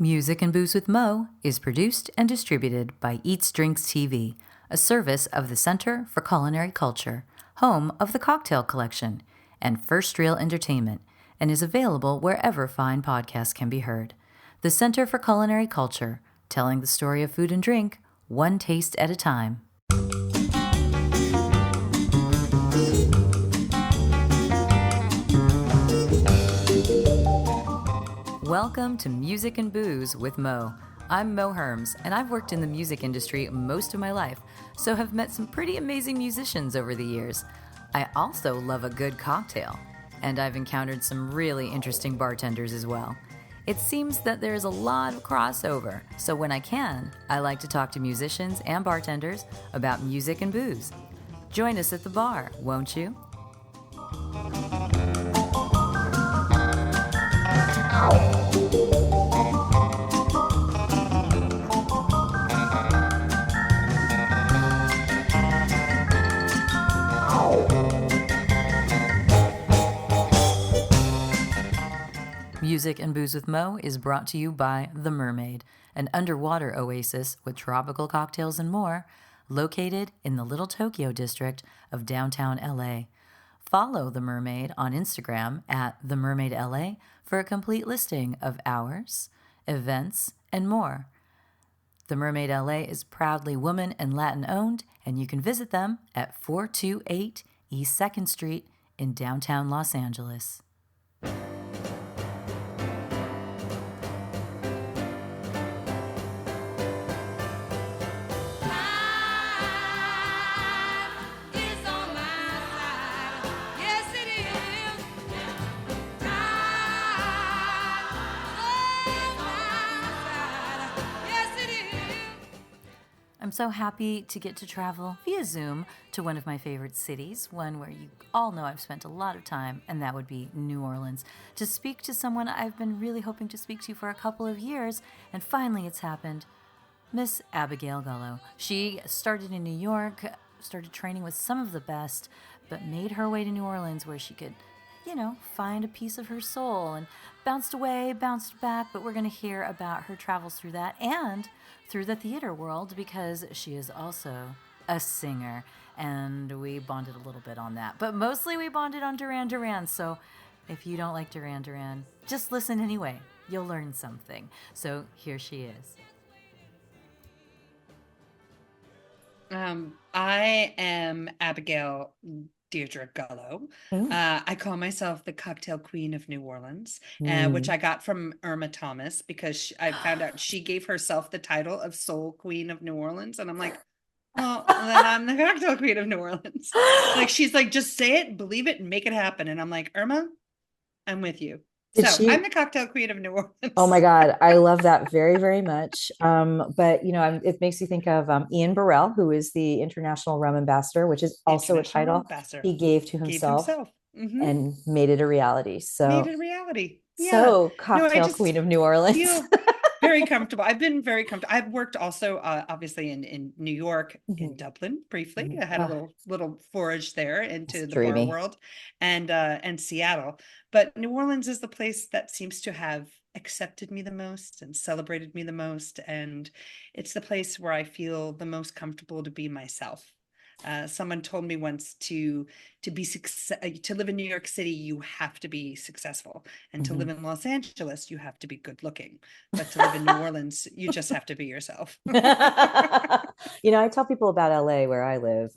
Music and Booze with Mo is produced and distributed by EatsDrinksTV, a service of the Center for Culinary Culture, home of the Cocktail Collection, and First Reel Entertainment, and is available wherever fine podcasts can be heard. The Center for Culinary Culture, telling the story of food and drink, one taste at a time. Welcome to Music and Booze with Mo. I'm Mo Herms, and I've worked in the music industry most of my life, so have met some pretty amazing musicians over the years. I also love a good cocktail, and I've encountered some really interesting bartenders as well. It seems that there's a lot of crossover, so when I can, I like to talk to musicians and bartenders about music and booze. Join us at the bar, won't you? Music and Booze with Mo is brought to you by The Mermaid, an underwater oasis with tropical cocktails and more, located in the Little Tokyo district of downtown LA. Follow The Mermaid on Instagram at TheMermaidLA for a complete listing of hours, events, and more. The Mermaid LA is proudly woman and Latin owned, and you can visit them at 428 East 2nd Street in downtown Los Angeles. I'm so happy to get to travel via Zoom to one of my favorite cities, one where you all know I've spent a lot of time, and that would be New Orleans, to speak to someone I've been really hoping to speak to for a couple of years, and finally it's happened. Miss Abigail Gullo. She started in New York, started training with some of the best, but made her way to New Orleans where she could, find a piece of her soul, and bounced away, bounced back, but we're going to hear about her travels through that and through the theater world, because she is also a singer, and we bonded a little bit on that. But mostly we bonded on Duran Duran, so if you don't like Duran Duran, just listen anyway. You'll learn something. So here she is. I am Abigail Deirdre Gullo. I call myself the Cocktail Queen of New Orleans, which I got from Irma Thomas, because I found out she gave herself the title of Soul Queen of New Orleans. And I'm like, well, then I'm the Cocktail Queen of New Orleans. Like, she's like, just say it, believe it, and make it happen. And I'm like, Irma, I'm with you. I'm the Cocktail Queen of New Orleans. Oh my God, I love that very, very much. But it makes you think of Ian Burrell, who is the International Rum Ambassador, which is also a title he gave to himself, Mm-hmm. and made it a reality. Made it a reality. Yeah. So Cocktail Queen of New Orleans. Very comfortable. I've been very comfortable. I've worked also, obviously, in New York, in Dublin briefly. I had a little forage there into the bar world, and Seattle. But New Orleans is the place that seems to have accepted me the most and celebrated me the most, and it's the place where I feel the most comfortable to be myself. Someone told me once to live in New York City, you have to be successful, and to live in Los Angeles, you have to be good looking. But to live in New Orleans, you just have to be yourself. I tell people about LA, where I live,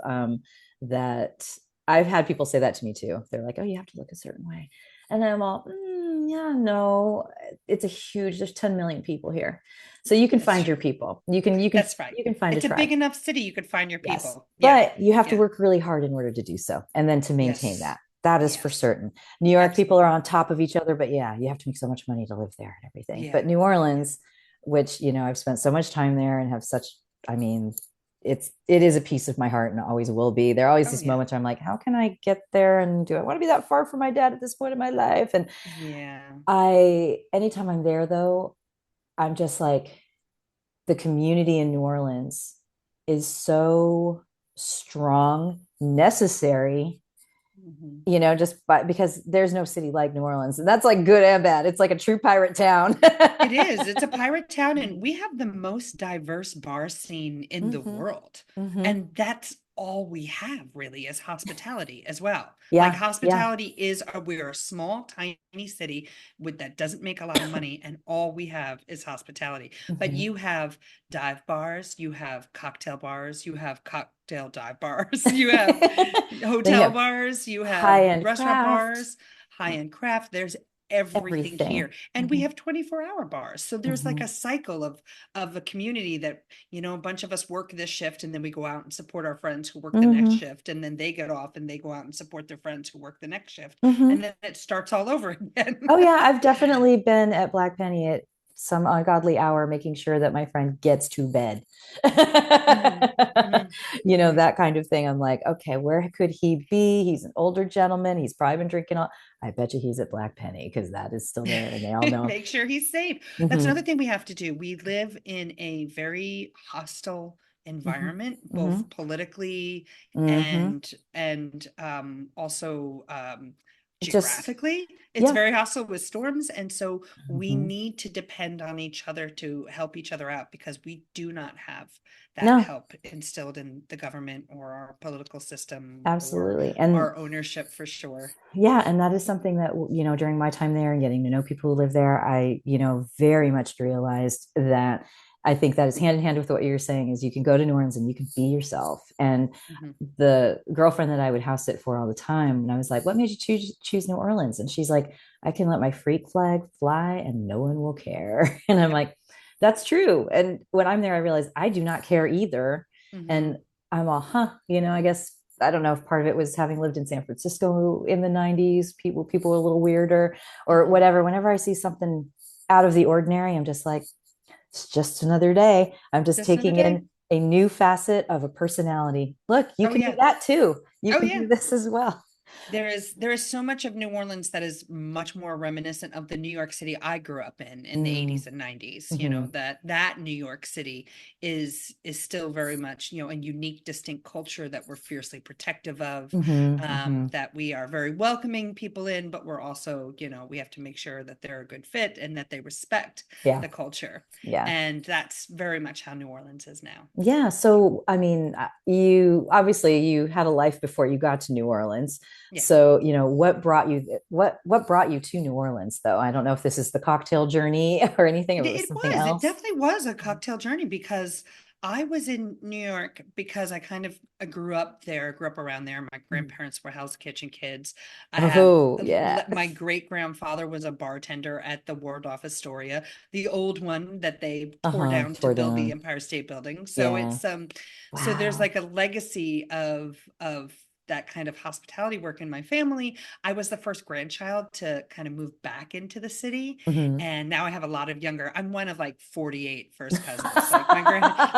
that I've had people say that to me too. They're like, "Oh, you have to look a certain way," and then I'm all, "Yeah, no, there's 10 million people here. So you can find your people. That's right. You can find it's a big enough city. You could find your people. Yes. But you have to work really hard in order to do so. And then to maintain that. That is for certain. New York people are on top of each other, but you have to make so much money to live there and everything. But New Orleans, which, I've spent so much time there and have it is a piece of my heart, and always will be. There are always these moments where I'm like, how can I get there? And do I want to be that far from my dad at this point in my life? And anytime I'm there though, I'm just like, the community in New Orleans is so strong, necessary, just because there's no city like New Orleans, and that's like good and bad. It's like a true pirate town. It is. It's a pirate town, and we have the most diverse bar scene in the world. And that's all we have really is hospitality as well. Like hospitality is we're a small, tiny city that doesn't make a lot of money, and all we have is hospitality. But you have dive bars, you have cocktail bars, you have cocktail dive bars, you have hotel bars, you have restaurant bars, high-end craft. There's everything here, and we have 24-hour bars, so there's like a cycle of a community that a bunch of us work this shift, and then we go out and support our friends who work the next shift, and then they get off and they go out and support their friends who work the next shift, and then it starts all over again. Oh yeah, I've definitely been at Black Penny at some ungodly hour making sure that my friend gets to bed. That kind of thing. I'm like, okay, where could he be? He's an older gentleman. He's probably been drinking all. I bet you he's at Black Penny because that is still there, and they all know. Make sure he's safe. That's another thing we have to do. We live in a very hostile environment, both politically and also geographically. It's very hostile with storms, and so we need to depend on each other to help each other out, because we do not have that help instilled in the government or our political system. Absolutely. And our ownership, for sure. Yeah, and that is something that during my time there and getting to know people who live there, I very much realized that. I think that is hand in hand with what you're saying, is you can go to New Orleans and you can be yourself. And the girlfriend that I would house sit for all the time, and I was like, what made you choose New Orleans? And she's like, I can let my freak flag fly and no one will care. And I'm like, that's true. And when I'm there, I realize I do not care either. And I'm all, I guess, I don't know if part of it was having lived in San Francisco in the 90s, people were a little weirder or whatever. Whenever I see something out of the ordinary, I'm just like, it's just another day. I'm just taking in a new facet of a personality. Look, you can do that too. You can do this as well. There is so much of New Orleans that is much more reminiscent of the New York City I grew up in the 80s and 90s. That New York City is still very much, a unique, distinct culture that we're fiercely protective of, that we are very welcoming people in, but we're also, we have to make sure that they're a good fit and that they respect the culture. Yeah. And that's very much how New Orleans is now. Yeah. So, I mean, you had a life before you got to New Orleans. Yeah. So, what brought you to New Orleans, though? I don't know if this is the cocktail journey or anything, or it something else. It definitely was a cocktail journey, because I was in New York because I grew up around there. My grandparents were Hell's Kitchen kids. My great grandfather was a bartender at the Waldorf Astoria, the old one that they tore down to build the Empire State Building. So it's so there's like a legacy of that kind of hospitality work in my family. I was the first grandchild to kind of move back into the city. And now I have a lot of I'm one of like 48 first cousins. Like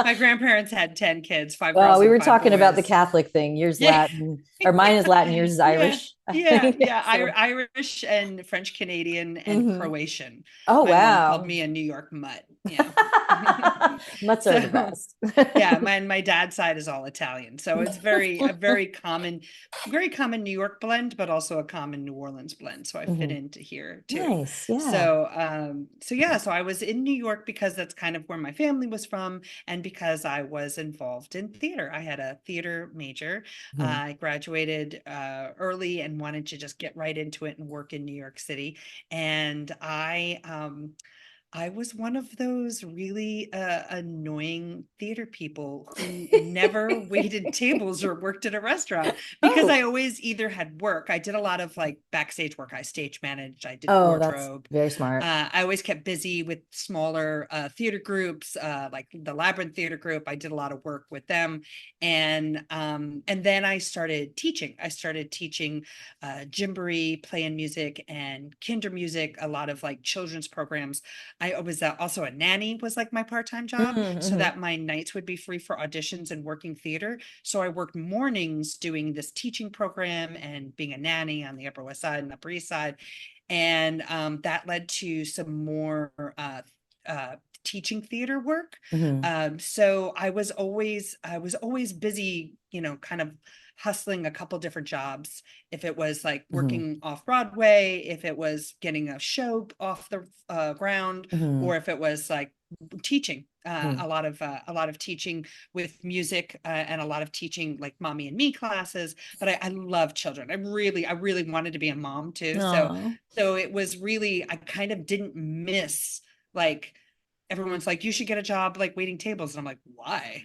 my grandparents had 10 kids, 5 girls. We were talking about the Catholic thing. Yours Latin, or mine is Latin, yours is Irish. Irish and French Canadian and Croatian. Oh, my mom called me a New York mutt. Mutts are the best. My dad's side is all Italian, so it's a very common New York blend, but also a common New Orleans blend. So I fit into here too. Nice, yeah. So I was in New York because that's kind of where my family was from, and because I was involved in theater. I had a theater major. I graduated early and wanted to just get right into it and work in New York City, and I was one of those really annoying theater people who never waited tables or worked at a restaurant, because I always either had work. I did a lot of like backstage work. I stage managed. I did wardrobe. That's very smart. I always kept busy with smaller theater groups, like the Labyrinth Theater Group. I did a lot of work with them, and then I started teaching. I started teaching gymboree, play and music, and kinder music. A lot of like children's programs. I was also a nanny, was like my part-time job, so that my nights would be free for auditions and working theater. So I worked mornings doing this teaching program and being a nanny on the Upper West Side and Upper East Side. And that led to some more teaching theater work. So I was always busy, kind of hustling a couple different jobs. If it was like working off Broadway, if it was getting a show off the ground, or if it was like teaching, a lot of teaching with music, and a lot of teaching like mommy and me classes. But I love children. I really wanted to be a mom too. So it was really, I kind of didn't miss, like, everyone's like, you should get a job like waiting tables. And I'm like, why?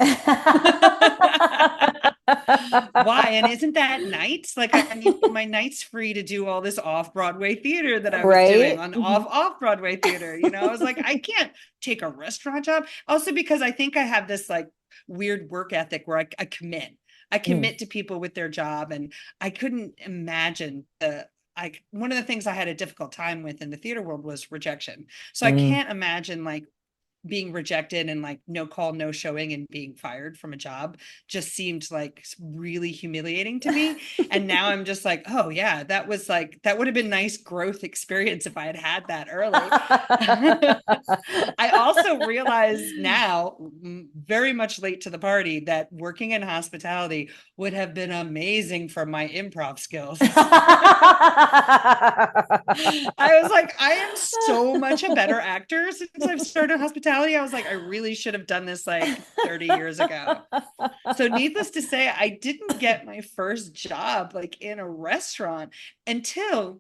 Why? And isn't that nights? Like, I need my nights free to do all this off-Broadway theater that I was doing on off-Broadway theater. You know, I was like, I can't take a restaurant job. Also, because I think I have this like weird work ethic where I commit. I commit to people with their job. And I couldn't imagine one of the things I had a difficult time with in the theater world was rejection. So I can't imagine like being rejected and like no call, no showing, and being fired from a job just seemed like really humiliating to me. And now I'm just like, oh yeah, that would have been nice growth experience if I had had that early. I also realize now, very much late to the party, that working in hospitality would have been amazing for my improv skills. I was like, I am so much a better actor since I've started hospitality. I was like, I really should have done this like 30 years ago. So needless to say, I didn't get my first job like in a restaurant until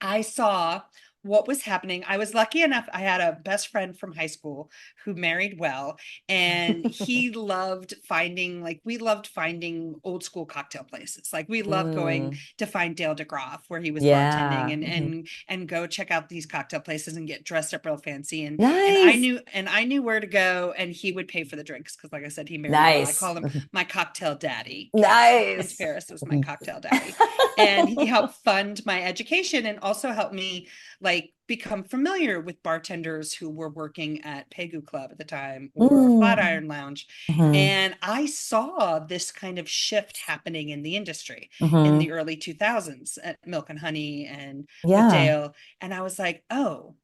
I saw what was happening. I was lucky enough. I had a best friend from high school who married well, and we loved finding old school cocktail places. Like we loved going to find Dale DeGroff where he was bartending, and go check out these cocktail places and get dressed up real fancy. And I knew where to go, and he would pay for the drinks because, like I said, he married well. I call him my cocktail daddy. Nice. Ferris was my cocktail daddy. And he helped fund my education and also helped me like become familiar with bartenders who were working at Pegu Club at the time, or Flatiron Lounge. And I saw this kind of shift happening in the industry in the early 2000s at Milk and Honey and with Dale. And I was like, oh,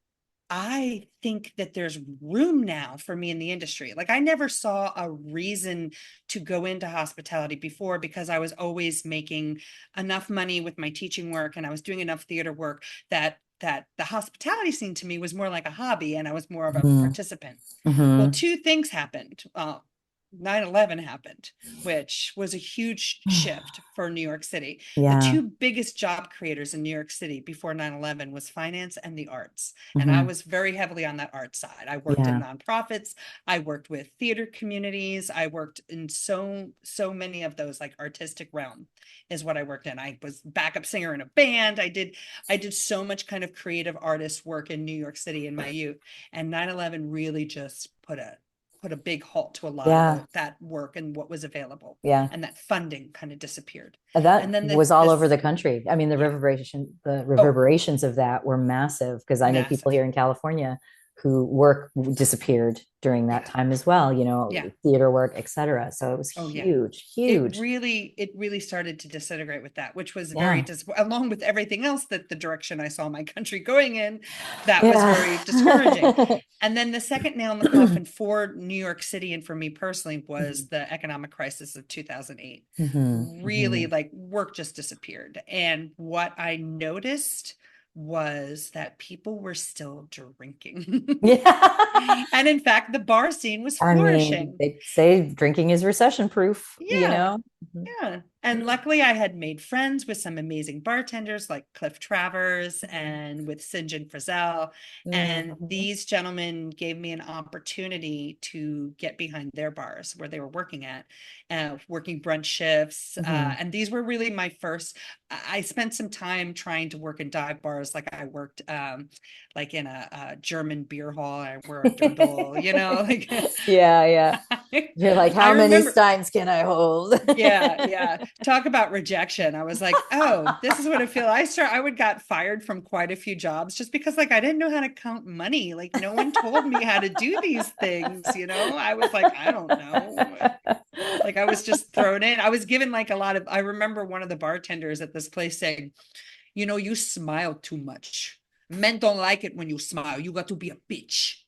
I think that there's room now for me in the industry. Like I never saw a reason to go into hospitality before, because I was always making enough money with my teaching work, and I was doing enough theater work that the hospitality scene to me was more like a hobby, and I was more of a participant. Well, two things happened. 9/11 happened, which was a huge shift for New York City. The two biggest job creators in New York City before 9/11 was finance and the arts. And I was very heavily on that art side. I worked in nonprofits. I worked with theater communities. I worked in so many of those, like artistic realm is what I worked in. I was backup singer in a band. I did so much kind of creative artist work in New York City in my youth. And 9/11 really just put a big halt to a lot of that work and what was available. And that funding kind of disappeared. And then was all over the country. I mean, the reverberations of that were massive, because I know people here in California who work disappeared during that time as well, you know, theater work, etc. So it was huge. It really started to disintegrate with that, which was very along with everything else that the direction I saw my country going in, that was very discouraging. And then the second nail in the coffin for New York City and for me personally was the economic crisis of 2008. Really, like work just disappeared. And what I noticed was that people were still drinking. And in fact, the bar scene was flourishing. I mean, they say drinking is recession proof, you know? And luckily I had made friends with some amazing bartenders like Cliff Travers and with St. Frizzell. And these gentlemen gave me an opportunity to get behind their bars where they were working at, working brunch shifts. And these were really my first, I spent some time trying to work in dive bars. Like I worked like in a German beer hall. I wore a dirndl, you know, like You're like, how many steins can I hold? Talk about rejection. I was like, oh, this is what it feels. I would got fired from quite a few jobs just because like I didn't know how to count money. Like no one told me how to do these things, you know. I was like, I don't know. Like I was just thrown in. I was given like a lot of, I remember one of the bartenders at this place saying, you know, you smile too much. Men don't like it when you smile. You got to be a bitch.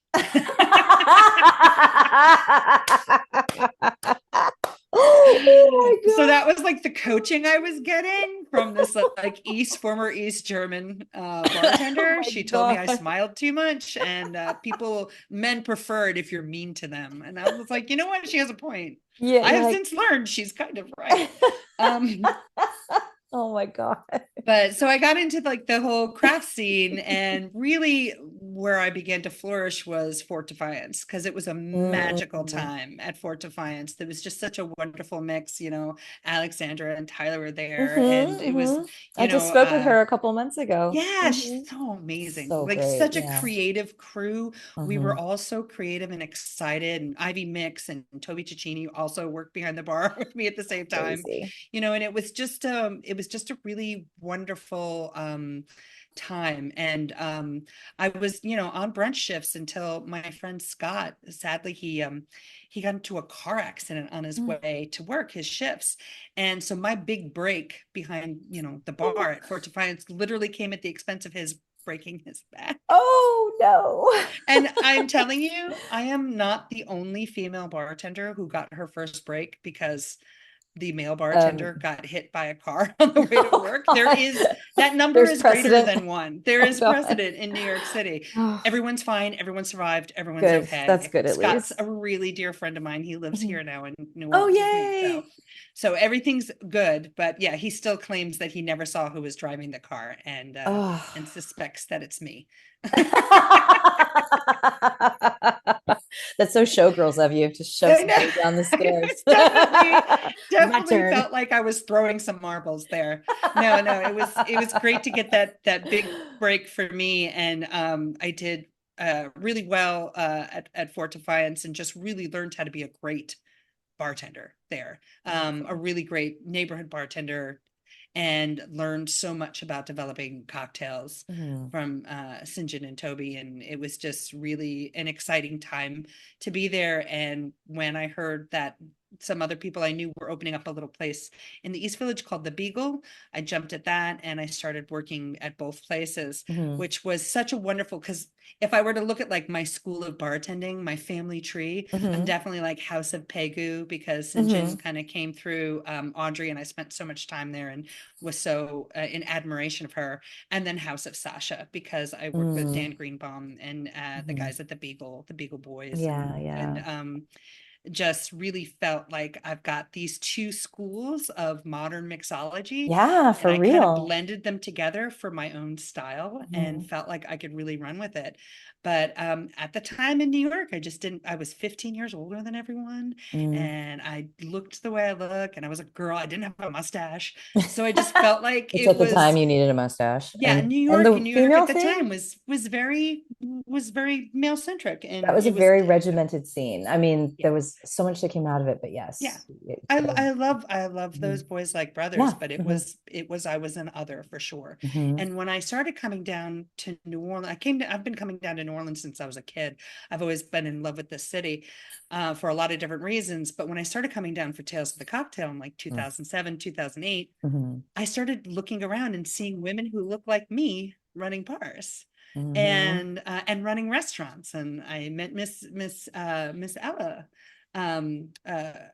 Oh my So that was like the coaching I was getting from this like former East German bartender. Oh She told me I God. smiled too much, and men prefer it if you're mean to them. And I was like, you know what? She has a point. Yeah, I have like... since learned she's kind of right. Oh my God. But so I got into like the whole craft scene, and really where I began to flourish was Fort Defiance, because it was a magical time at Fort Defiance. There was just such a wonderful mix, Alexandra and Tyler were there, and it was, I just spoke with her a couple months ago. yeah, she's so amazing. So Like great. such a creative crew. We were Mm-hmm. all so creative and excited. And Ivy Mix and Toby Cicchini also worked behind the bar with me at the same time. Crazy. And it was just a really wonderful time. And I was, on brunch shifts until my friend Scott, sadly, he got into a car accident on his way to work, his shifts. And so my big break behind, the bar at Fort Defiance literally came at the expense of his breaking his back. Oh no. And I'm telling you, I am not the only female bartender who got her first break because the male bartender got hit by a car on the way to work. That number is greater than one. There is precedent in New York City. Everyone's fine. Everyone survived. Everyone's good. okay. That's good. At Scott's least a really dear friend of mine. He lives here now in New Oh, Orleans. yay. So everything's good. But yeah, he still claims that he never saw who was driving the car, and suspects that it's me. That's so showgirls of you to shove somebody down the stairs. definitely felt like I was throwing some marbles there. No, it was great to get that big break for me, and I did really well at Fort Defiance, and just really learned how to be a great bartender there, a really great neighborhood bartender, and learned so much about developing cocktails from St. John and Toby. And it was just really an exciting time to be there. And when I heard that some other people I knew were opening up a little place in the East Village called the Beagle, I jumped at that, and I started working at both places, which was such a wonderful, because if I were to look at like my school of bartending, my family tree, I'm definitely like House of Pegu, because St. John kind of came through Audrey, and I spent so much time there and was so in admiration of her. And then House of Sasha, because I worked with Dan Greenbaum and the guys at the Beagle Boys. And just really felt like I've got these two schools of modern mixology. Yeah, for and I real. kind of blended them together for my own style, and felt like I could really run with it. But at the time in New York, I was 15 years older than everyone, and I looked the way I look, and I was a girl. I didn't have a mustache. So I just felt like at the time you needed a mustache. Yeah, and, New York at the thing time was very male centric, and that was a very regimented scene. I mean, there was so much that came out of it, but yes. Yeah. I love those boys like brothers, but it was I was an other for sure. And when I started coming down to New Orleans, I've been coming down to New Orleans since I was a kid. I've always been in love with the city for a lot of different reasons. But when I started coming down for Tales of the Cocktail in like 2007, 2008, I started looking around and seeing women who looked like me running bars. And running restaurants. And I met Miss Ella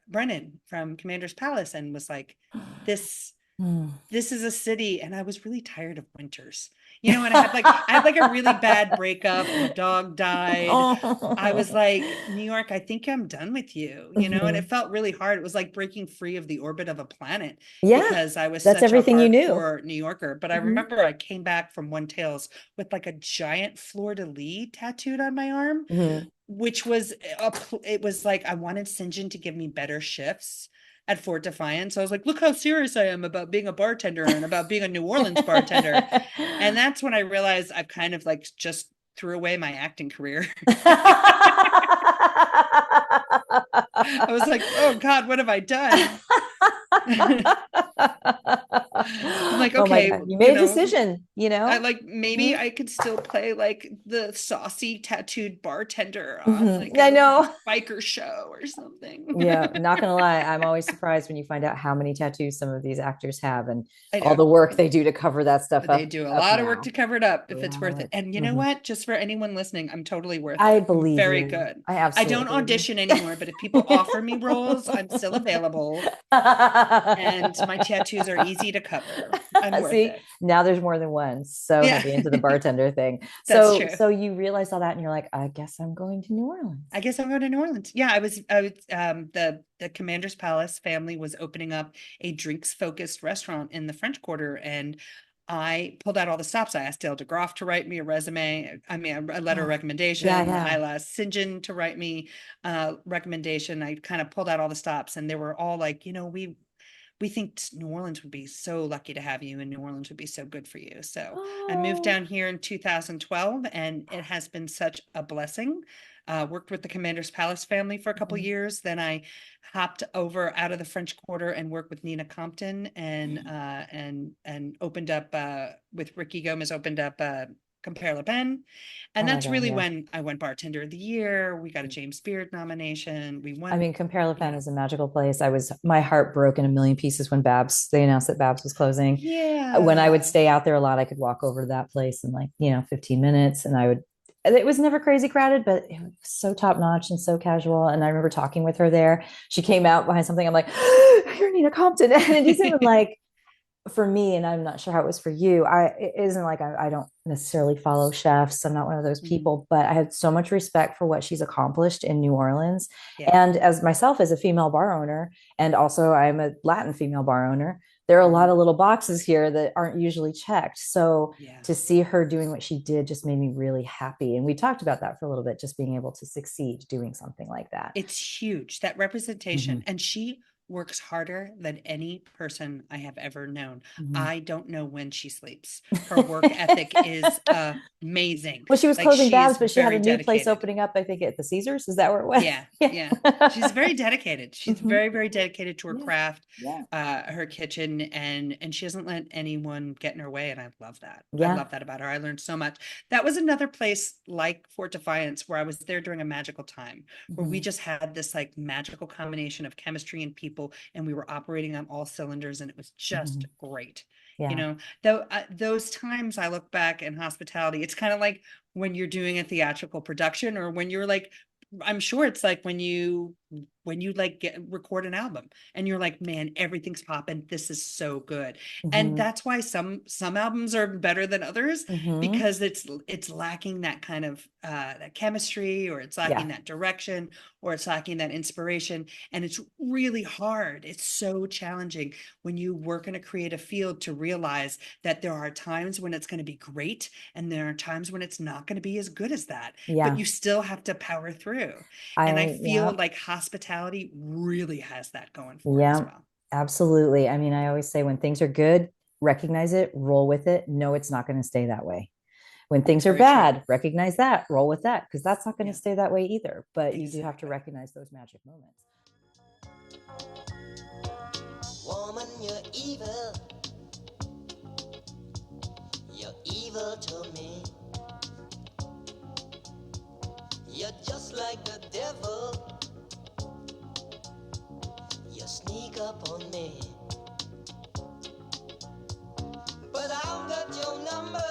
Brennan from Commander's Palace, and was like, this is a city. And I was really tired of winters, and I had like a really bad breakup. My dog died. I was like, New York, I think I'm done with you, and it felt really hard. It was like breaking free of the orbit of a planet, because I was such everything a hardcore New Yorker. But I remember I came back from One Tales with like a giant fleur-de-lis tattooed on my arm, which was it was like I wanted St. John to give me better shifts at Fort Defiance. So I was like, look how serious I am about being a bartender and about being a New Orleans bartender. And that's when I realized I've kind of like just threw away my acting career. I was like, oh God, what have I done? I'm like, Oh my okay, God, you made a decision, I like, maybe Mhm. I could still play like the saucy tattooed bartender on Mhm. like I a know. biker show or something. Yeah, not gonna lie, I'm always surprised when you find out how many tattoos some of these actors have and I all know. the work they do to cover that stuff But they up do a up lot of work now. to cover it up A if it's worth it. lot. And you know Mhm. what? Just for anyone listening, I'm totally worth I it. I'm believe very you. good. I I absolutely don't believe audition you. anymore, but if people offer me roles, I'm still available. And my tattoos are easy to cover. I'm worth See, it. now there's more than one. So Yeah, heavy into the bartender thing. that's So true. so you realize all that and you're like, I guess I'm going to New Orleans. I guess I'm going to New Orleans. Yeah, the Commander's Palace family was opening up a drinks focused restaurant in the French Quarter, and I pulled out all the stops. I asked Dale DeGroff to write me a resume. I mean, a letter of Oh, yeah, recommendation. yeah. I asked St. John to write me a recommendation. I kind of pulled out all the stops, and they were all like, we think New Orleans would be so lucky to have you, and New Orleans would be so good for you. So I moved Oh. down here in 2012, and it has been such a blessing. Worked with the Commander's Palace family for a couple Mhm. years. Then I hopped over out of the French Quarter and worked with Nina Compton and opened up with Ricky Gomez, opened up Compare Le Pen. And Oh my that's God, really yeah. when I won Bartender of the Year. We got a James Beard nomination. We I won, mean, Compare Le you Pen know, is a magical place. My heart broke in a million pieces when they announced that Babs was closing. When I would yeah. stay out there a lot, I could walk over to that place in 15 minutes and it was never crazy crowded, but it was so top notch and so casual. And I remember talking with her there. She came out behind something. I'm like, you're Nina Compton. And it isn't like, for me, and I'm not sure how it was for you, it isn't like I don't necessarily follow chefs. I'm not one of those Mhm. people, but I had so much respect for what she's accomplished in New Orleans. Yeah. And as myself as a female bar owner, and also I'm a Latin female bar owner, there are a lot Mhm. of little boxes here that aren't usually checked. So Yeah. to see her doing what she did just made me really happy. And we talked about that for a little bit, just being able to succeed doing something like that. It's huge, that representation. Mhm. And she works harder than any person I have ever known. Mhm. I don't know when she sleeps. Her work ethic is amazing. Well, she was Like, closing she is Babs, but she had very a new place dedicated. opening up, I think, at the Caesars. Is that where it was? Yeah, Yeah. yeah. She's very dedicated. She's Mhm. very, very dedicated to her Yeah. craft, Yeah. her kitchen, and she doesn't let anyone get in her way. And I love that. I Yeah. love that about her. I learned so much. That was another place like Fort Defiance where I was there during a magical time where we Mhm. just had this like magical combination of chemistry and people, and we were operating on all cylinders, and it was just Mhm. great. Yeah. Though those times I look back in hospitality, it's kind of like when you're doing a theatrical production or when you're like, I'm sure it's like when you like record an album and you're like, man, everything's popping. This is so good. And Mhm. that's why some albums are better than others, Mhm. because it's lacking that kind of that chemistry, or it's lacking Yeah. that direction, or it's lacking that inspiration. And it's really hard. It's so challenging when you work in a creative field to realize that there are times when it's going to be great and there are times when it's not going to be as good as that, but Yeah. you still have to power through. And I feel Yeah. like hospitality really has that going for it as Yeah. well. Absolutely. I mean, I always say when things are good, recognize it, roll with it. No, it's not going to stay that way. When things are Very true. bad, recognize that, roll with that, because that's not going to Yeah, stay that way either. But you do have to exactly. recognize those magic moments. Woman, you're evil. You're evil to me. You're just like the devil. You sneak up on me. But I've got your number,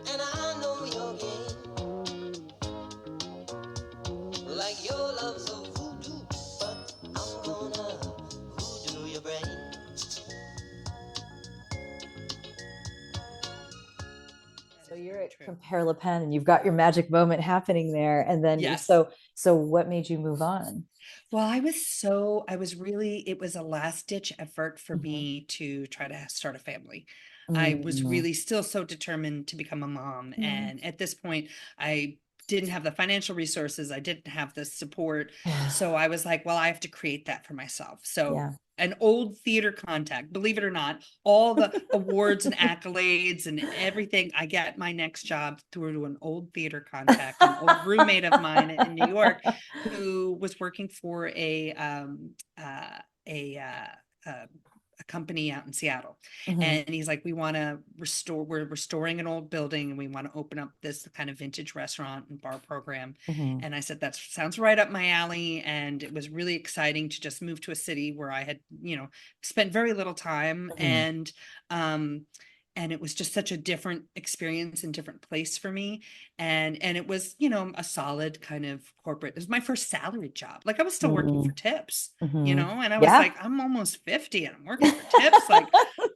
and I know your game. Like your love's so voodoo, but I'm gonna voodoo your brain. So you're Very at true. Compare Le Pen and you've got your magic moment happening there. And then Yes. so what made you move on? Well, I was really, it was a last ditch effort for Mhm. me to try to start a family. I was Mm. really still so determined to become a mom. Mm. And at this point, I didn't have the financial resources, I didn't have the support. So I was like, well, I have to create that for myself. So Yeah. an old theater contact, believe it or not, all the awards and accolades and everything, I got my next job through an old theater contact, an old roommate of mine in New York, who was working for a a company out in Seattle. Mm-hmm. And he's like, we're restoring an old building and we want to open up this kind of vintage restaurant and bar program. Mm-hmm. And I said, that sounds right up my alley. And it was really exciting to just move to a city where I had, spent very little time. Mm-hmm. And it was just such a different experience and different place for me. And it was, a solid kind of corporate. It was my first salaried job. Like I was still working for tips, Mm-hmm. and I was like, I'm almost 50 and I'm working for tips. Like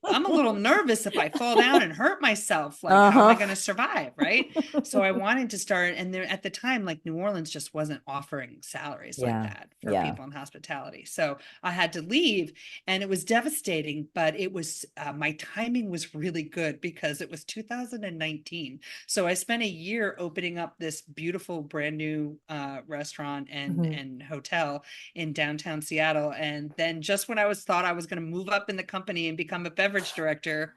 I'm a little nervous if I fall down and hurt myself. Like, how am I going to survive? Right. So I wanted to start. And there at the time, like New Orleans just wasn't offering salaries like that for people in hospitality. So I had to leave, and it was devastating, but it was, my timing was really good because it was 2019. So I spent a year opening up this beautiful brand new restaurant and hotel in downtown Seattle. And then just when I thought I was going to move up in the company and become a beverage director,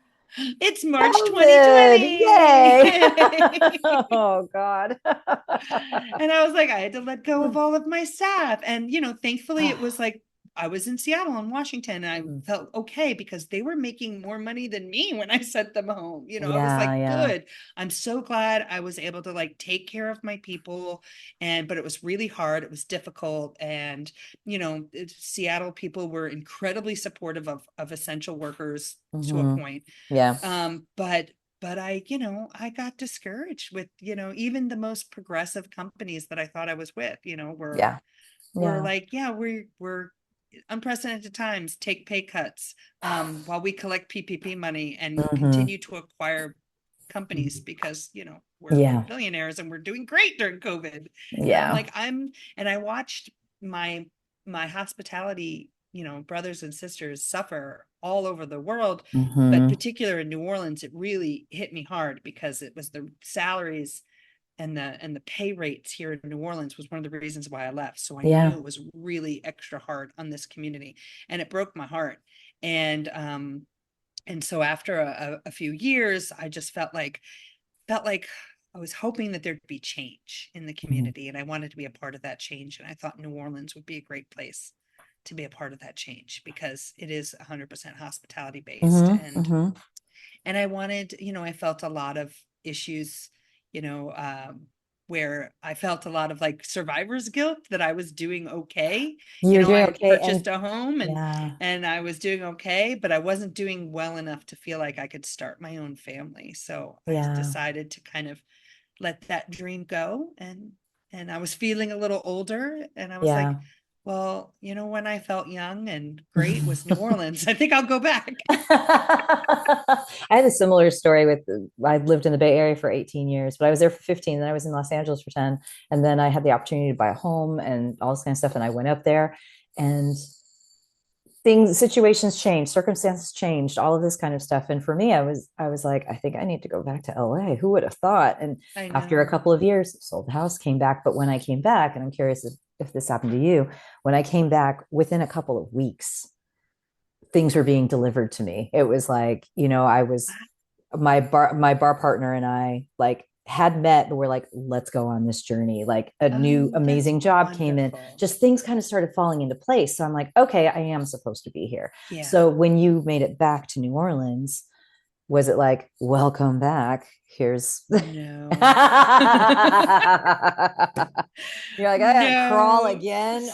it's March COVID. 2020. Yay. Oh God. And I was like, I had to let go of all of my staff. And, thankfully it was like, I was in Seattle and Washington, and I felt okay because they were making more money than me when I sent them home. I was like, good. I'm so glad I was able to like take care of my people. But it was really hard. It was difficult. And, Seattle people were incredibly supportive of essential workers to a point. Yeah. But I got discouraged with, even the most progressive companies that I thought I was with, we're like, we're unprecedented times, take pay cuts while we collect PPP money and continue to acquire companies because, we're billionaires and we're doing great during COVID. And I'm like, and I watched my hospitality, brothers and sisters suffer all over the world, but particular in New Orleans, it really hit me hard because it was the salaries and the pay rates here in New Orleans was one of the reasons why I left. So I knew it was really extra hard on this community, and it broke my heart. And so after a few years, I just felt like I was hoping that there'd be change in the community, and I wanted to be a part of that change. And I thought New Orleans would be a great place to be a part of that change because it is 100% hospitality based. And I wanted, I felt a lot of issues, where I felt a lot of like survivor's guilt that I was doing okay. You're doing I had okay. purchased a home and I was doing okay, but I wasn't doing well enough to feel like I could start my own family. So I decided to kind of let that dream go. And I was feeling a little older, and I was like, well, when I felt young and great was New Orleans. I think I'll go back. I had a similar story I lived in the Bay Area for 18 years, but I was there for 15. Then I was in Los Angeles for 10. And then I had the opportunity to buy a home and all this kind of stuff. And I went up there, and situations changed, circumstances changed, all of this kind of stuff. And for me, I was like, I think I need to go back to LA. Who would have thought? And after a couple of years, sold the house, came back. But when I came back, and I'm curious if this happened to you, when I came back within a couple of weeks, things were being delivered to me. It was like, I was my bar partner and I like had met and we're like, let's go on this journey. Like a new amazing job came in, just things kind of started falling into place. So I'm like, okay, I am supposed to be here. So when you made it back to New Orleans, was it like, welcome back? Here's no. You're like, I gotta crawl again.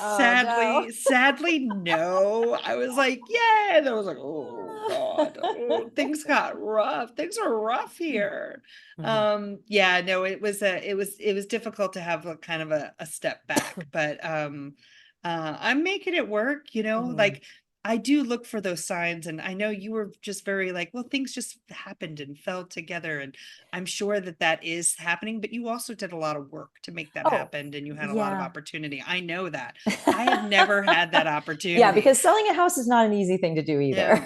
Sadly, no. I was like, yeah. And I was like, oh God, things got rough. Things are rough here. No, it was difficult to have a kind of a step back, but I'm making it work, like I do look for those signs, and I know you were just very like, well, things just happened and fell together, and I'm sure that is happening, but you also did a lot of work to make that happen, and you had a lot of opportunity. I know that. I have never had that opportunity. Yeah, because selling a house is not an easy thing to do either.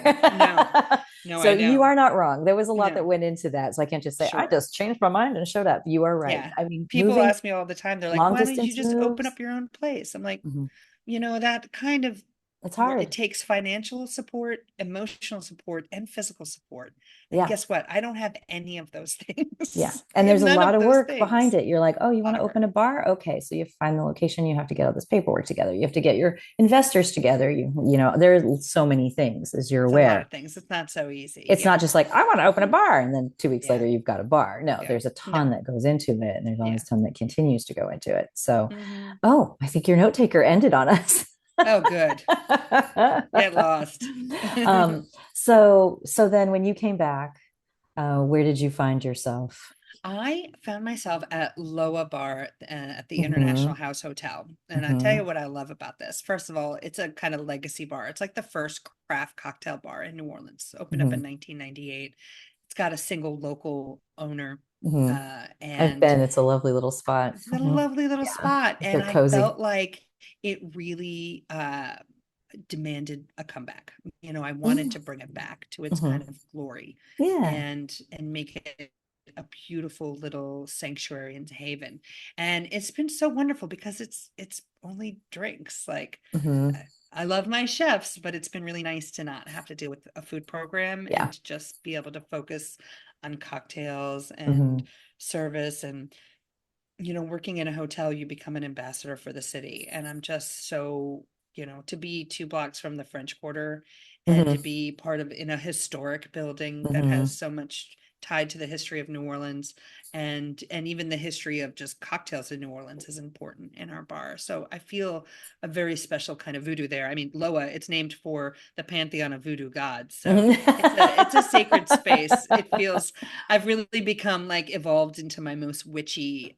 No, so you are not wrong. There was a lot that went into that. So I can't just say, I just changed my mind and showed up. You are right. Yeah. I mean, people ask me all the time, they're like, why don't you just moves. open up your own place? I'm like, that kind of It's where hard. it takes financial support, emotional support, and physical support. And Yeah. guess what? I don't have any of those Yeah. things. I And have there's a none lot of of those work behind things. it. You're like, oh, you A want lot to of open work. a bar? Okay. So you find the location, you have to get all this paperwork together. You have to get your investors together. You know, there's so many things, as you're It's a lot aware. of things. It's not so easy. It's not Yeah. just like, I want to open a bar. And then 2 weeks Yeah. later, you've got a bar. No, Yeah. there's a No. ton that goes into it. And there's always Yeah. a ton that continues to go into it. So, Mm-hmm. oh, I think your note taker ended on us. Oh, good. Get lost. um, so then when you came back, where did you find yourself? I found myself at Loa Bar at the International Hmm. House Hotel. And I'll tell you Hmm. what I love about this. First of all, it's a kind of legacy bar. It's like the first craft cocktail bar in New Orleans, opened up in Hmm. 1998. It's got a single local owner. Hmm. I've And been. It's a lovely little spot. it's a Hmm. lovely little Yeah, spot. it's so And I cozy. felt like it really demanded a comeback. I wanted to bring it back to its Hmm. kind of glory Yeah. and make it a beautiful little sanctuary and haven. And it's been so wonderful because it's only drinks. Like Hmm. I love my chefs, but it's been really nice to not have to deal with a food program Yeah. and to just be able to focus on cocktails and Hmm. service. And working in a hotel, you become an ambassador for the city. And I'm just so, to be 2 blocks from the French Quarter and to Hmm. be part of in a historic building that has Hmm. so much tied to the history of New Orleans and even the history of just cocktails in New Orleans is important in our bar. So I feel a very special kind of voodoo there. I mean, Loa, it's named for the pantheon of voodoo gods. So it's a sacred space. It feels I've really become like evolved into my most witchy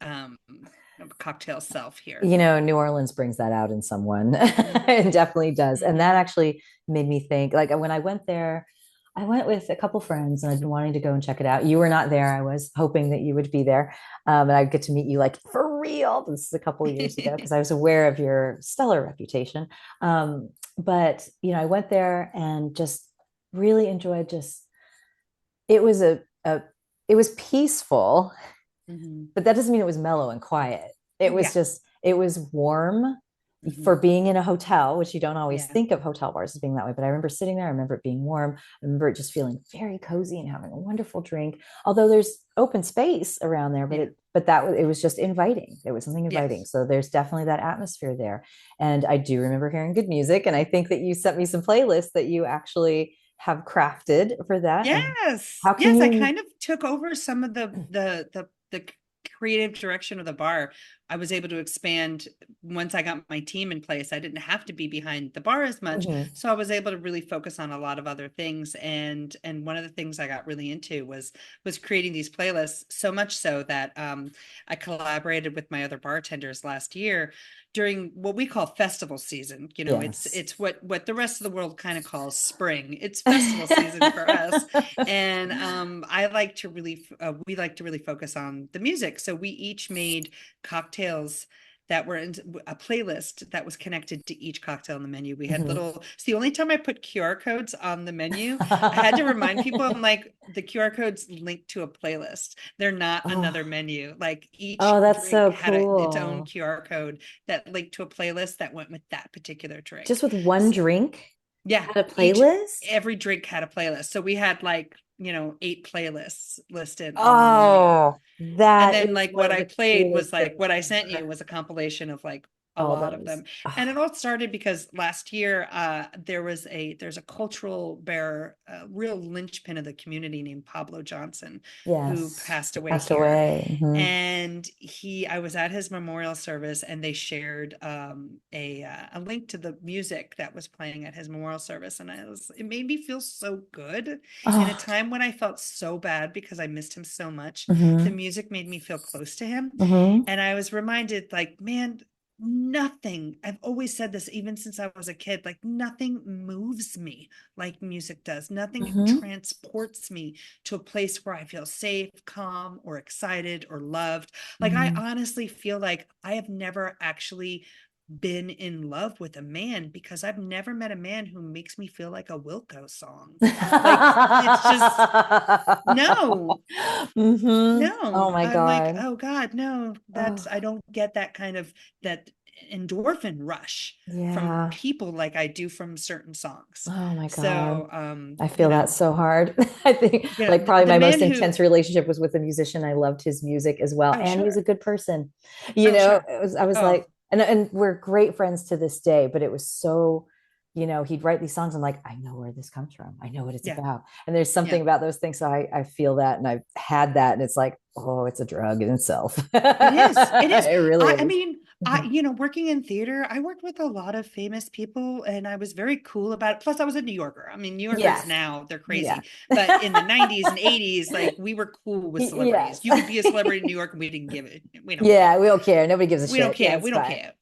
cocktail self here. New Orleans brings that out in someone. Mm-hmm. It definitely does. And that Mm-hmm. actually made me think, like when I went there, I went with a couple friends and I'd been wanting to go and check it out. You were not there. I was hoping that you would be there. And I'd get to meet you like for real. This is a couple of years ago because I was aware of your stellar reputation. But I went there and just really enjoyed it was it was peaceful, Mm-hmm. but that doesn't mean it was mellow and quiet. It Oh was yeah. just, it was warm Mm-hmm. for being in a hotel, which you don't always Yeah. think of hotel bars as being that way. But I remember sitting there, I remember it being warm. I remember it just feeling very cozy and having a wonderful drink. Although there's open space around there, Yeah. it was just inviting. It was something inviting. Yes. So there's definitely that atmosphere there. And I do remember hearing good music. And I think that you sent me some playlists that you actually have crafted for that. And Yes. how can Yes, I you? kind of took over some of the creative direction of the bar. I was able to expand once I got my team in place. I didn't have to be behind the bar as much, Mhm. so I was able to really focus on a lot of other things. And one of the things I got really into was creating these playlists. So much so that I collaborated with my other bartenders last year during what we call festival season. It's Yes. it's what the rest of the world kind of calls spring. It's festival season for us. And I like to really we like to really focus on the music. So we each made cocktails that were in a playlist that was connected to each cocktail on the menu. We had Mhm. it's the only time I put QR codes on the menu. I had to remind people, I'm like, the QR codes linked to a playlist. They're not another Oh, menu. Like each oh, that's drink so had its own cool. QR code that linked to a playlist that went with that particular Just drink. with one So, drink, yeah, had a playlist? every drink had a playlist. So we had like, 8 playlists listed on the menu. Oh, And that then is like one what of I the played was coolest like things what I I've sent you heard. was a compilation of like a All lot of those. them. And it Oh, all started because last year there's a cultural bearer, a real linchpin of the community named Pablo Johnson, who yes. passed He away passed here. away. Mhm. And I was at his memorial service and they shared a link to the music that was playing at his memorial service. And it made me feel so good in a Oh, time when I felt so bad because I missed him so much. The mhm, music made me feel close to him. mhm, And I was reminded, like, man, nothing, I've always said this even since I was a kid, like, nothing moves me like music does. Nothing mhm, transports me to a place where I feel safe, calm, or excited or loved. Like, I mhm. honestly feel like I have never actually been in love with a man because I've never met a man who makes me feel like a Wilco song. Like, it's just, no, Mhm. Oh no. my I'm like, God. oh God, no, Oh, I don't get that kind of that endorphin rush from people like I do from certain songs. Oh my God. So I feel that so hard. I think like probably my most intense relationship was with a musician. I loved his music as well. And he was a good person. You know, I was like, and we're great friends to this day, but it was so, you know, he'd write these songs. I'm like, I know where this comes from. I know what it's about. And there's something about those things. So I feel that, and I've had that, and it's like, oh, it's a drug in itself. It is. It is. It really is. I mean, you know, working in theater, I worked with a lot of famous people, and I was very cool about it. Plus, I was a New Yorker. I mean, New Yorkers now, they're crazy. But in the 90s and 80s, like, we were cool with celebrities. You could be a celebrity in New York, and we didn't give it. We don't care. We don't care. Nobody gives a shit. We don't care. We don't care.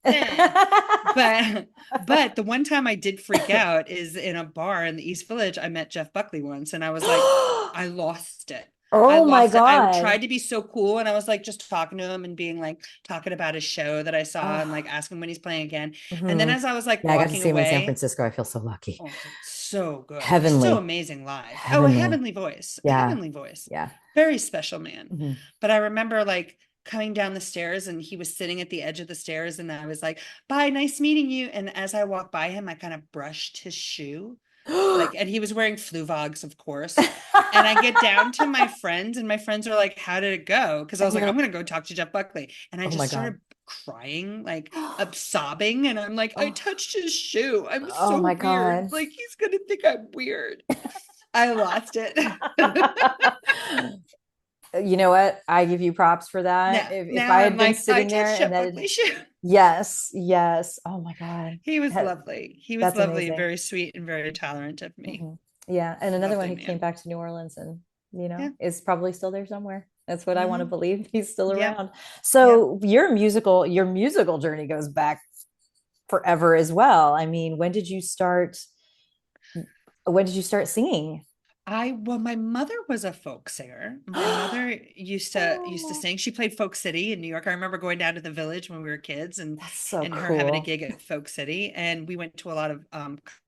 But the one time I did freak out is in a bar in the East Village. I met Jeff Buckley once, and I was like, I lost it. Oh my God. I tried to be so cool, and I was like just talking to him and being like talking about his show that I saw and like asking when he's playing again. And then as I was like walking I got to see away, him in San Francisco. I feel so lucky. Oh, so good. Heavenly. So amazing live. Heavenly. Oh, a heavenly voice. Heavenly voice. Yeah. Very special man. But I remember like coming down the stairs, and he was sitting at the edge of the stairs, and I was like, bye, nice meeting you. And as I walked by him, I kind of brushed his shoe. Like, and he was wearing Fluvogs, of course. And I get down to my friends, and my friends are like, how did it go? Because I was like, I'm going to go talk to Jeff Buckley. And I just started crying, like sobbing. And I'm like, I touched his shoe. I'm so weird. God. Like, he's going to think I'm weird. I lost it. You know what? I give you props for that. If I had been sitting there and then yes. Oh my God. He was lovely. He was lovely, amazing. Very sweet and very tolerant of me. Yeah. And another one who came back to New Orleans and, you know, is probably still there somewhere. That's what I want to believe. He's still around. So your musical journey goes back forever as well. I mean, when did you start singing? Well, my mother was a folk singer. My mother used to sing. She played Folk City in New York. I remember going down to the Village when we were kids, and her having a gig at Folk City, and we went to a lot of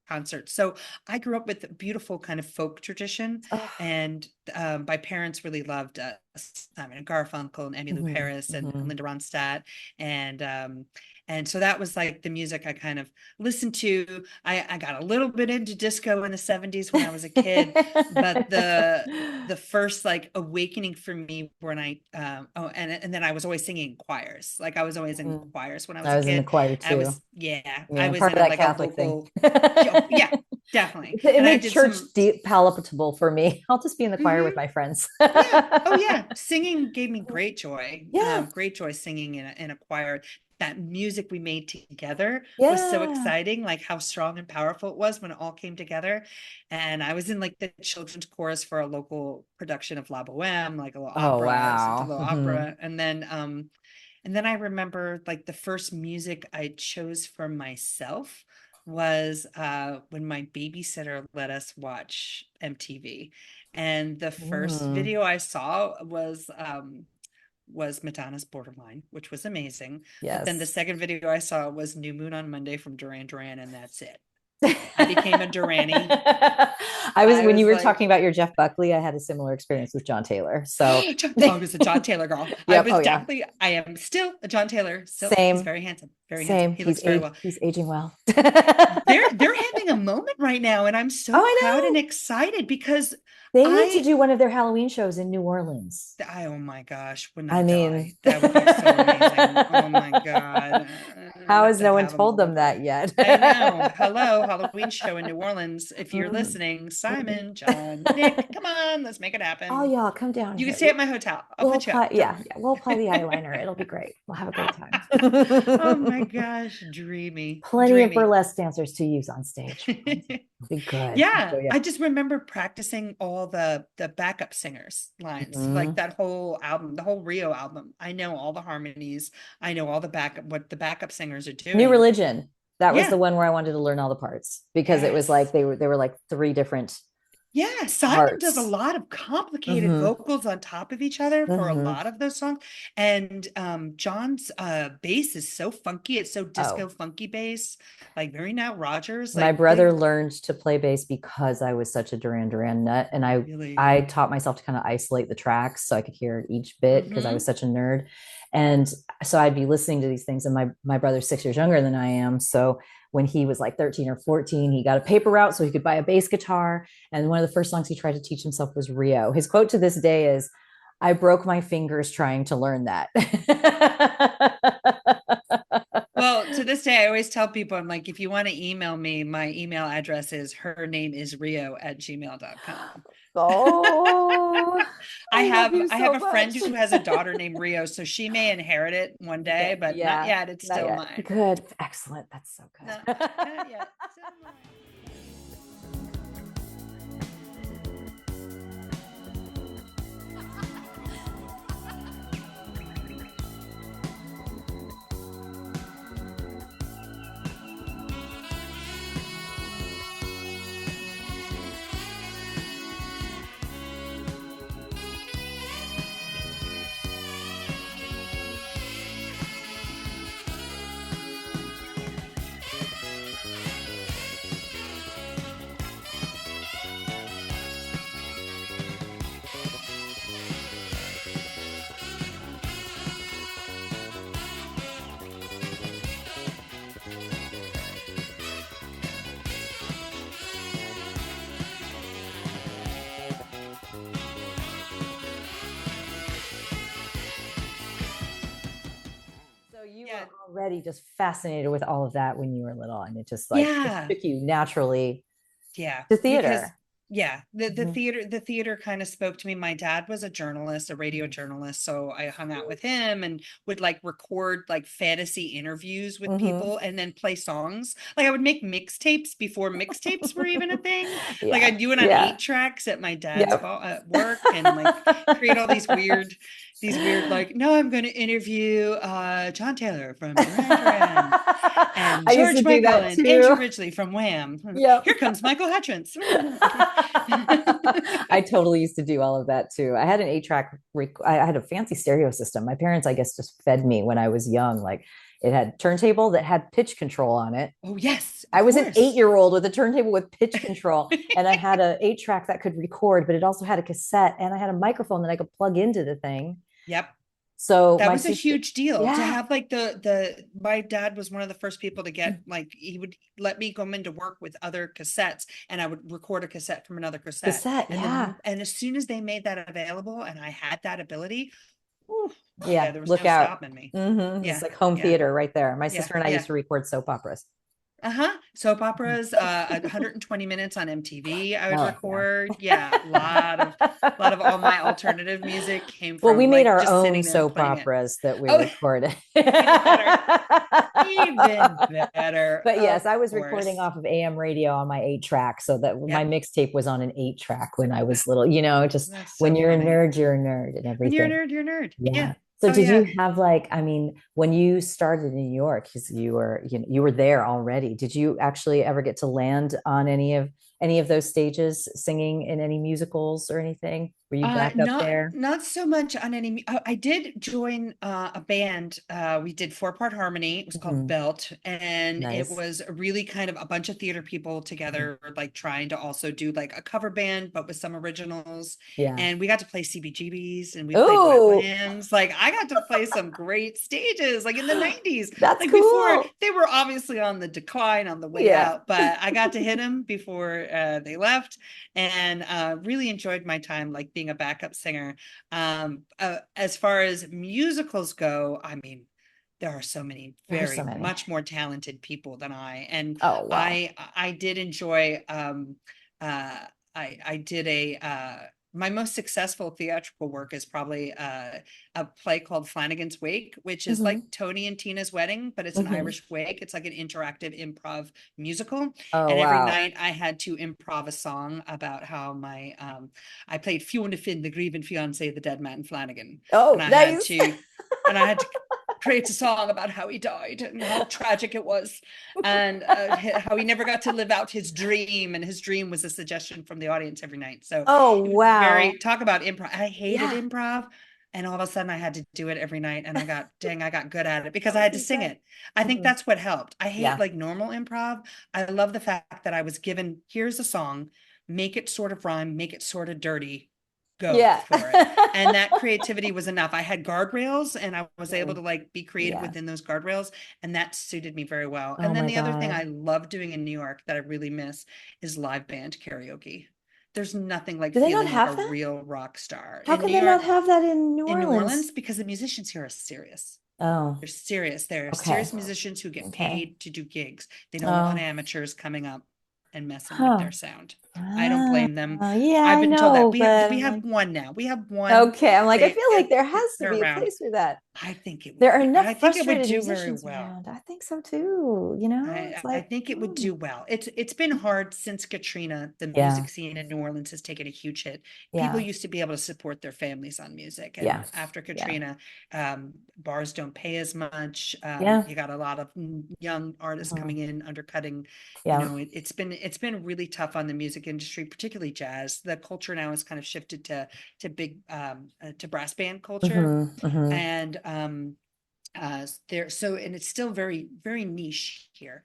concerts. So I grew up with a beautiful kind of folk tradition, and my parents really loved Simon and Garfunkel and Emmylou Harris and Linda Ronstadt, and so that was like the music I kind of listened to. I got a little bit into disco in the 70s when I was a kid, but the first like awakening for me when and then I was always singing in choirs. Like I was always in choirs when I was a kid. In the choir too. I was part in of that like Catholic a local thing. Yeah, definitely. It made church deep palatable for me. I'll just be in the choir with my friends. Oh yeah. Singing gave me great joy. Great joy singing in a choir. That music we made together was so exciting, like how strong and powerful it was when it all came together. And I was in like the children's chorus for a local production of La Boheme, like a little opera, a little opera. And then I remember like the first music I chose for myself was when my babysitter let us watch MTV. And the first video I saw was Madonna's Borderline, which was amazing. But then the second video I saw was New Moon on Monday from Duran Duran, and that's it. I became a Duranie. When you were like, talking about your Jeff Buckley, I had a similar experience with John Taylor. So I was a John Taylor girl. I am still a John Taylor. Same. He's very handsome. Very handsome. He looks very well. He's aging well. They're having a moment right now, and I'm so proud and excited because they need to do one of their Halloween shows in New Orleans. Oh my gosh! That would be so amazing. Oh my God! How has no one told them that yet? I know. Hello, Halloween show in New Orleans. If you're listening, Simon, John, Nick, come on, let's make it happen. Oh, y'all, come down. You can stay at my hotel. I'll put you up. We'll apply the eyeliner. It'll be great. We'll have a great time. Oh my gosh, dreamy. Plenty of burlesque dancers to use on stage. It'll be good. Yeah, I just remember practicing all the backup singers lines, like that whole album, the whole Rio album. I know all the harmonies. I know all what the backup singers are doing. New Religion. That was the one where I wanted to learn all the parts because it was like they were like three different. Yeah, Simon does a lot of complicated vocals on top of each other for a lot of those songs. And John's bass is so funky. It's so disco funky bass, like very Nat Rogers. My brother learned to play bass because I was such a Duran Duran nut. And I taught myself to kind of isolate the tracks so I could hear each bit because I was such a nerd. And so I'd be listening to these things, and my brother's 6 years younger than I am. So when he was like 13 or 14, he got a paper route so he could buy a bass guitar. And one of the first songs he tried to teach himself was Rio. His quote to this day is, "I broke my fingers trying to learn that." Well, to this day, I always tell people, I'm like, if you want to email me, my email address is hernameisrio@gmail.com. Oh, I have so a friend much. who has a daughter named Rio, so she may inherit it one day, but not yet. It's not still yet. mine. Good. Excellent. That's so good. Not yet. Still mine. Were already just fascinated with all of that when you were little, and it just like it took you naturally to theater. The theater kind of spoke to me. My dad was a journalist, a radio journalist, so I hung out with him and would like record like fantasy interviews with people and then play songs. Like I would make mixtapes before mixtapes were even a thing. Like I'd do it on 8-tracks at my dad's work, and like create all these weird like, no, I'm going to interview John Taylor from Duran Duran and George Michael and Andrew Ridgely from Wham. Here comes Michael Hutchence. I totally used to do all of that too. I had an 8-track. I had a fancy stereo system. My parents, I guess, just fed me when I was young. Like it had turntable that had pitch control on it. Oh yes, I was an 8-year-old with a turntable with pitch control, and I had an 8-track that could record, but it also had a cassette, and I had a microphone that I could plug into the thing. Yep. So that was a huge deal to have like my dad was one of the first people to get like, he would let me come into work with other cassettes, and I would record a cassette from another cassette. And as soon as they made that available and I had that ability, there was look no out. stopping me. It's like home theater right there. My sister and I used to record soap operas. Soap operas, 120 minutes on MTV. I would record. A lot of all my alternative music came from. Well, we made our own soap operas that we recorded. Even better. But yes, I was recording off of AM radio on my 8-track, so that my mixtape was on an 8-track when I was little. You know, just when you're a nerd, you're a nerd, and everything. When you're a nerd, you're a nerd. Yeah. So did you have like, I mean, when you started in New York, because you were there already, did you actually ever get to land on any of those stages singing in any musicals or anything? Were you back up there? Not so much on any. I did join a band. We did 4-part harmony. It was called Belt, and it was really kind of a bunch of theater people together, like trying to also do like a cover band, but with some originals. And we got to play CBGBs, and we played wetlands. Like I got to play some great stages, like in the 90s. That's like cool. Before they were obviously on the decline on the way out, but I got to hit them before they left, and really enjoyed my time like being a backup singer. As far as musicals go, I mean, there are so many much more talented people than I, and I did enjoy I did my most successful theatrical work is probably a play called Flanagan's Wake, which is like Tony and Tina's Wedding, but it's an Irish wake. It's like an interactive improv musical. And every night I had to improv a song about how I played Fiona Finn, the grieving fiance of the dead man Flanagan. And I had to create a song about how he died and how tragic it was, and how he never got to live out his dream, and his dream was a suggestion from the audience every night. So talk about improv. I hated improv, and all of a sudden I had to do it every night, and I got good at it because I had to sing it. I think that's what helped. I hate like normal improv. I love the fact that I was given, here's a song, make it sort of rhyme, make it sort of dirty, go for it. And that creativity was enough. I had guardrails and I was able to like be creative within those guardrails, and that suited me very well. And then the other thing I love doing in New York that I really miss is live band karaoke. There's nothing like feeling like a real rock star. How can they not have that in New Orleans? In New Orleans, because the musicians here are serious. Oh, they're serious. They're serious musicians who get paid to do gigs. They don't want amateurs coming up and messing with their sound. I don't blame them. Yeah, I've been told that we have like, one now. We have one. Okay, I'm like, I feel like there has to be a place for that. I think it would. There are enough I think it would do very very well. well. I think so too. You know, I think it would do well. It's been hard since Katrina. The music scene in New Orleans has taken a huge hit. People used to be able to support their families on music, and after Katrina, bars don't pay as much. You got a lot of young artists coming in, undercutting. You know, it's been really tough on the music industry, particularly jazz. The culture now has kind of shifted to big to brass band culture, and and it's still very, very niche here.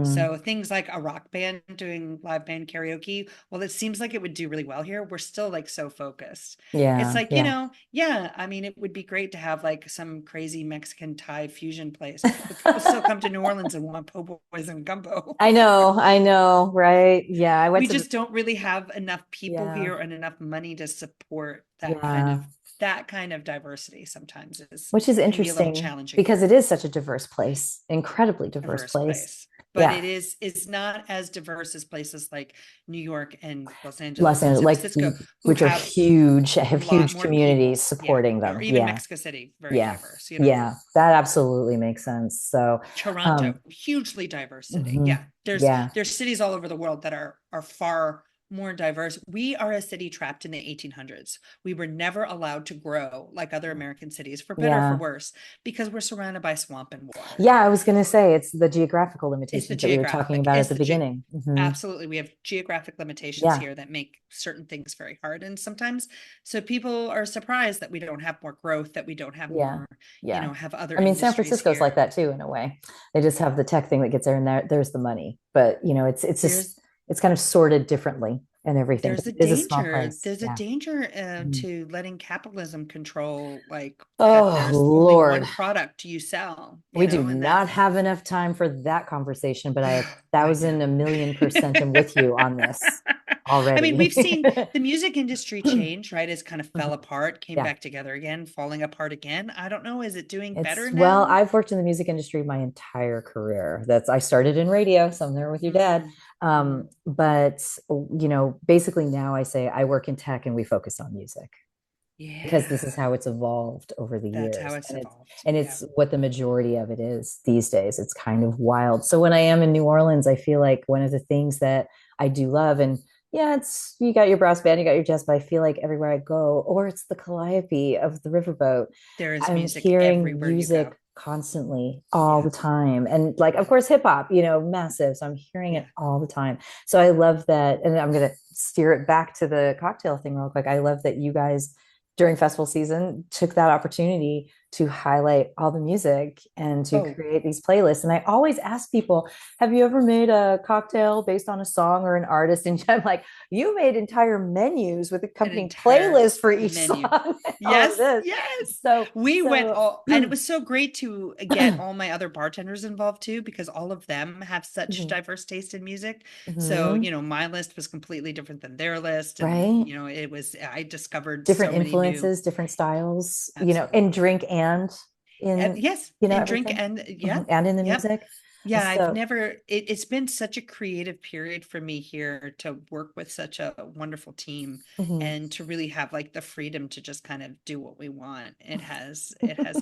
So things like a rock band doing live band karaoke, well, it seems like it would do really well here. We're still like so focused. It's like, you know, I mean, it would be great to have like some crazy Mexican Thai fusion place, but people still come to New Orleans and want po' boys and gumbo. I know, right? Yeah, we just don't really have enough people here and enough money to support that kind of diversity. Sometimes which is interesting, challenging because it is such a diverse place, incredibly diverse place. But it's not as diverse as places like New York and Los Angeles, and San Francisco, which are huge, have huge communities supporting them. Or even Mexico City, very diverse. You know? Yeah, that absolutely makes sense. So Toronto, hugely diverse city. There's cities all over the world that are far more diverse. We are a city trapped in the 1800s. We were never allowed to grow like other American cities, for better or for worse, because we're surrounded by swamp and water. Yeah, I was going to say it's the geographical limitations that we were talking about at the beginning. Absolutely. We have geographic limitations here that make certain things very hard. And sometimes, so people are surprised that we don't have more growth, that we don't have more, you know, have other. I mean, San Francisco's like that too, in a way. They just have the tech thing that gets there, and there's the money. But, you know, it's just, it's kind of sorted differently and everything. There's a danger. There's a danger to letting capitalism control, like, there's only one product you sell. We do not have enough time for that conversation, but I 1,000,000,000% am with you on this already. I mean, we've seen the music industry change, right? It's kind of fell apart, came back together again, falling apart again. I don't know. Is it doing better now? Well, I've worked in the music industry my entire career. I started in radio, so I'm there with your dad. But, you know, basically now I say I work in tech and we focus on music. Because this is how it's evolved over the years. How it's evolved. It's what the majority of it is these days. It's kind of wild. So when I am in New Orleans, I feel like one of the things that I do love, and it's, you got your brass band, you got your jazz, but I feel like everywhere I go, or it's the calliope of the riverboat, I'm hearing music constantly all the time. And like, of course, hip hop, you know, massive. So I'm hearing it all the time. So I love that. And I'm going to steer it back to the cocktail thing real quick. I love that you guys during festival season took that opportunity to highlight all the music and to create these playlists. And I always ask people, have you ever made a cocktail based on a song or an artist? And I'm like, you made entire menus with accompanying playlists for each song. Yes. So we went all, and it was so great to get all my other bartenders involved too, because all of them have such diverse taste in music. So, you know, my list was completely different than their list. And, you know, I discovered different influences, different styles, you know, in drink and in you know, in drink and and in the music. I've never, it's been such a creative period for me here to work with such a wonderful team and to really have like the freedom to just kind of do what we want. It has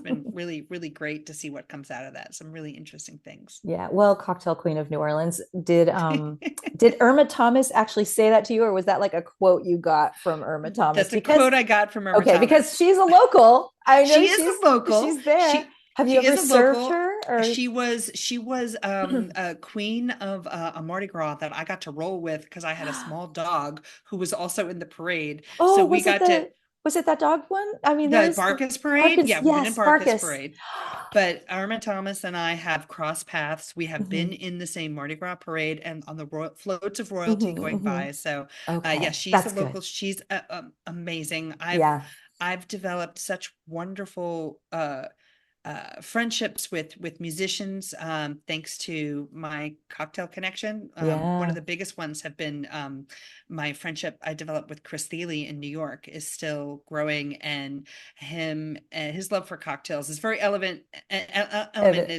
been really, really great to see what comes out of that. Some really interesting things. Yeah. Well, Cocktail Queen of New Orleans, did Irma Thomas actually say that to you, or was that like a quote you got from Irma Thomas? That's a quote I got from Irma Thomas. Because she's a local. I know she is a local. She's there. Have you ever served her? Or? She was a queen of a Mardi Gras that I got to roll with because I had a small dog who was also in the parade. So we got to. Was it that dog one? I mean, The Barkus Parade. Barkus, Yeah, we've been in yes, Barkus Barkus. Parade. But Irma Thomas and I have crossed paths. We have been Mhm. in the same Mardi Gras parade and on the floats of royalty Mhm, going mhm. by. So, yeah, Okay, she's a that's good. local. She's amazing. Yeah. I've developed such wonderful friendships with musicians, thanks to my cocktail connection. One of Yeah. the biggest ones have been my friendship I developed with Chris Thiele in New York is still growing, and him his love for cocktails is very element. Element